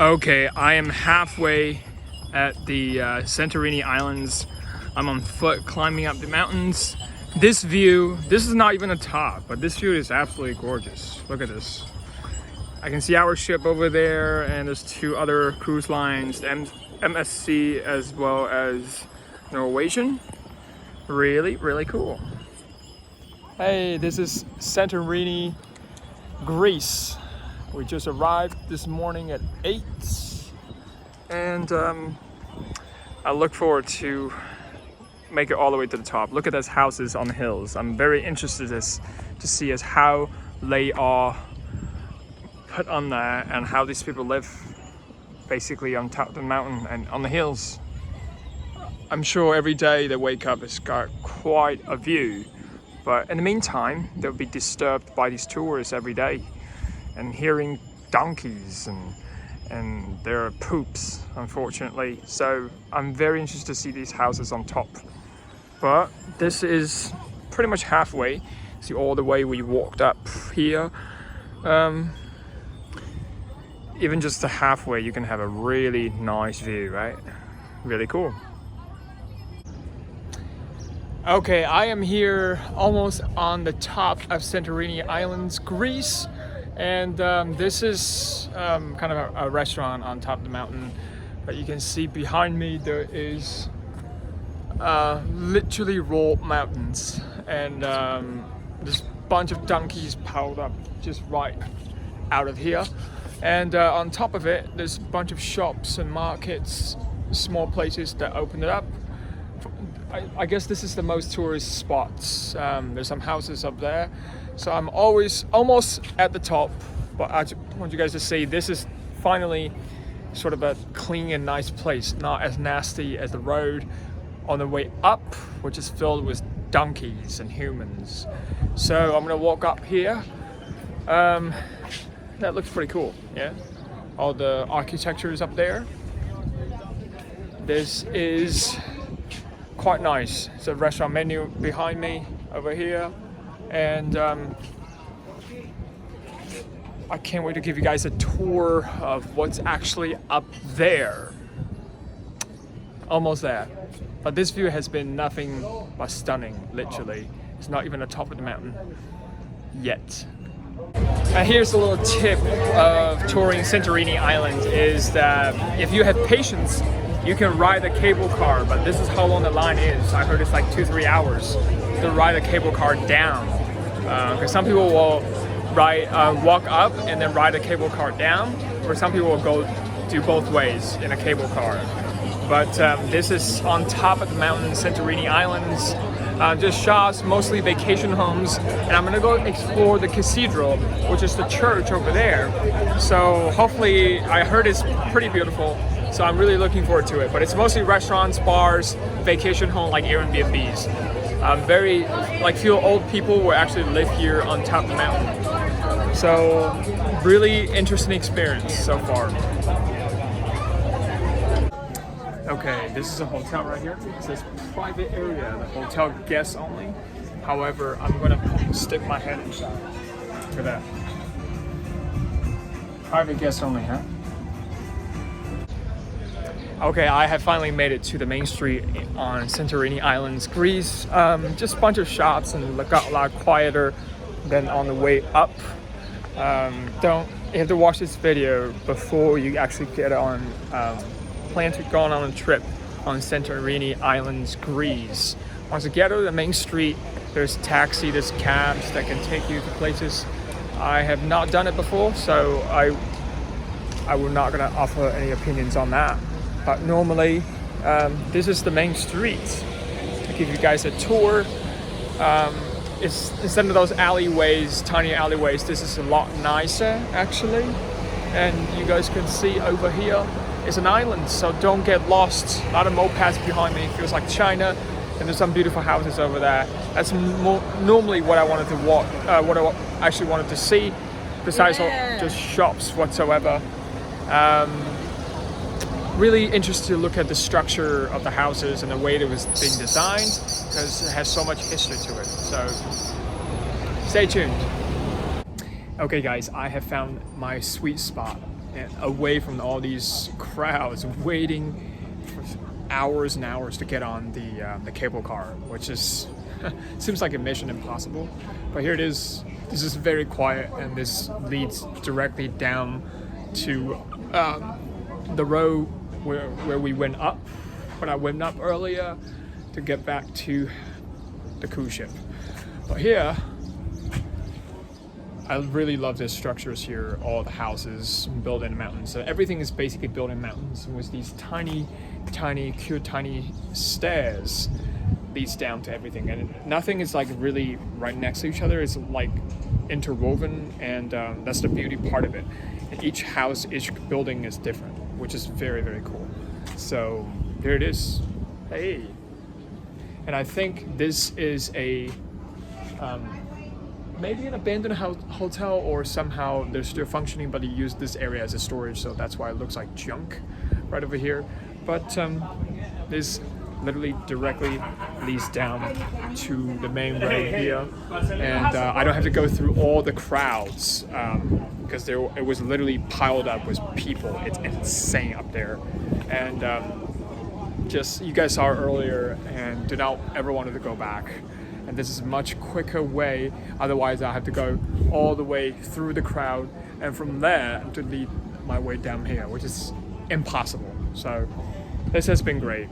Okay, I am halfway at the Santorini Islands. I'm on foot climbing up the mountains. This view, this is not even a top, but this view is absolutely gorgeous. Look at this. I can see our ship over there, and there's two other cruise lines, MSC as well as Norwegian. Really, really cool. Hey, this is Santorini, Greece. We just arrived this morning at 8, and I look forward to make it all the way to the top. Look at those houses on the hills. I'm very interested to see how they are put on there and how these people live basically on top of the mountain and on the hills. I'm sure every day they wake up it's got quite a view, but in the meantime they'll be disturbed by these tourists every day and hearing donkeys and their poops, unfortunately. So I'm very interested to see these houses on top. But this is pretty much halfway. See all the way we walked up here. Even just the halfway, you can have a really nice view, right? Really cool. Okay, I am here almost on the top of Santorini Islands, Greece. And this is kind of a restaurant on top of the mountain. But you can see behind me there is literally raw mountains. And there's a bunch of donkeys piled up just right out of here. And on top of it, there's a bunch of shops and markets, small places that open it up. I guess this is the most tourist spots. There's some houses up there. So I'm always almost at the top, but I just want you guys to see this is finally sort of a clean and nice place, not as nasty as the road on the way up, which is filled with donkeys and humans. So I'm gonna walk up here. That looks pretty cool, yeah? All the architecture is up there. This is quite nice. It's a restaurant menu behind me over here. And I can't wait to give you guys a tour of what's actually up there. Almost there. But this view has been nothing but stunning, literally. It's not even the top of the mountain yet. And here's a little tip of touring Santorini Island is that if you have patience, you can ride a cable car, but this is how long the line is. I heard it's like 2-3 hours to ride a cable car down. Because some people will walk up and then ride a cable car down, or some people will go do both ways in a cable car. But this is on top of the mountain, Santorini Islands. Just shops, mostly vacation homes, and I'm gonna go explore the cathedral, which is the church over there. So hopefully, I heard it's pretty beautiful, so I'm really looking forward to it. But it's mostly restaurants, bars, vacation home, like Airbnbs. Very, like few old people will actually live here on top of the mountain. So really interesting experience so far. Okay, this is a hotel right here. It says private area, the hotel guests only. However, I'm gonna stick my head inside. Look at that. Private guests only, huh? Okay, I have finally made it to the main street on Santorini Islands, Greece. Just a bunch of shops and got a lot quieter than on the way up. You have to watch this video before you actually get on. Plan to go on a trip on Santorini Islands, Greece. Once you get to the main street, there's taxi, there's cabs that can take you to places. I have not done it before, so I will not gonna offer any opinions on that. But normally, this is the main street. I'll give you guys a tour. It's instead of those alleyways, tiny alleyways, this is a lot nicer actually. And you guys can see over here, it's an island, so don't get lost. A lot of mopeds behind me, feels like China, and there's some beautiful houses over there. That's normally what I wanted to walk, what I actually wanted to see. besides all just shops whatsoever. Really interested to look at the structure of the houses and the way it was being designed, because it has so much history to it. So stay tuned. Okay guys, I have found my sweet spot away from all these crowds waiting for hours and hours to get on the cable car, which is seems like a mission impossible. But here it is. This is very quiet, and this leads directly down to the road where we went up, when I went up earlier to get back to the cruise ship. But here, I really love the structures here, all the houses built in mountains. So everything is basically built in mountains with these tiny, cute, tiny stairs leads down to everything. And nothing is like really right next to each other. It's like interwoven, and that's the beauty part of it. And each house, each building is different, which is very, very cool. So here it is. Hey. And I think this is a maybe an abandoned hotel, or somehow they're still functioning, but they use this area as a storage, so that's why it looks like junk right over here. But this literally directly leads down to the main road here, and I don't have to go through all the crowds, because it was literally piled up with people. It's insane up there. And just, you guys saw earlier, and do not ever want to go back. And this is a much quicker way. Otherwise, I have to go all the way through the crowd, and from there to lead my way down here, which is impossible. So this has been great.